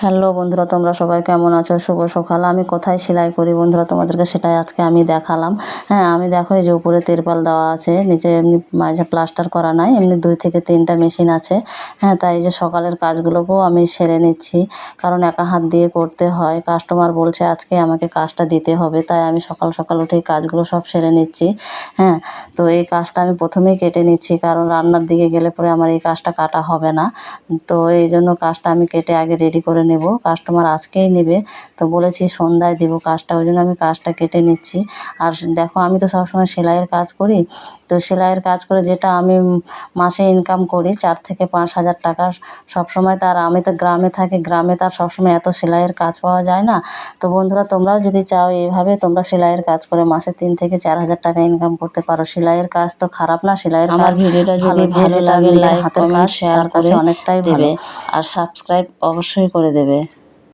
Hello বন্ধুরা, তোমরা সবাই কেমন আছো? শুভ সকাল। আমি কোথায় সেলাই করি বন্ধুরা, তোমাদেরকে সেটাই আজকে আমি দেখালাম। হ্যাঁ, আমি দেখো এই যে উপরে তিরপাল দেওয়া আছে, নিচে এমনি মাঝে প্লাস্টার করা নাই, এমনি 2 থেকে 3টা মেশিন আছে। হ্যাঁ, তাই এই যে সকালের কাজগুলোকেও আমি সেরে নিচ্ছি, কারণ একা হাত দিয়ে করতে হয়। কাস্টমার বলছে আজকে আমাকে কাজটা দিতে হবে, তাই আমি সকাল সকাল উঠেই কাজগুলো সব সেরে নিচ্ছি। হ্যাঁ, তো এই কাজটা আমি প্রথমেই কেটে নিচ্ছি, কারণ রান্নার দিকে গেলে পরে আমার এই কাজটা কাটা হবে না। তো এই জন্য কাজটা আমি কেটে আগে রেডি করে নেব। কাস্টমার আজকেই নেবে, তো বলেছি সন্ধ্যায় দেবো কাজটা, ওই জন্য আমি কাজটা কেটে নিচ্ছি। আর দেখো, আমি তো সবসময় সেলাইয়ের কাজ করি, তো সেলাইয়ের কাজ করে যেটা আমি মাসে ইনকাম করি 4 থেকে 5 হাজার টাকা সবসময়। তার আমি তো গ্রামে থাকি, গ্রামে তার সবসময় এত সেলাইয়ের কাজ পাওয়া যায় না। তো বন্ধুরা, তোমরাও যদি চাও এইভাবে তোমরা সেলাইয়ের কাজ করে মাসে 3 থেকে 4 হাজার টাকা ইনকাম করতে পারো। সেলাইয়ের কাজ তো খারাপ না, সেলাইয়ের কাজ আমার ভিডিওটা যদি ভালো, ভালো যেটা লাগে নিজের লাইক হাতের কাজ কমেন্ট শেয়ার তার কাছে করে অনেকটাই ভালো। দেবে। আর সাবস্ক্রাইব অবশ্যই করে দেবে।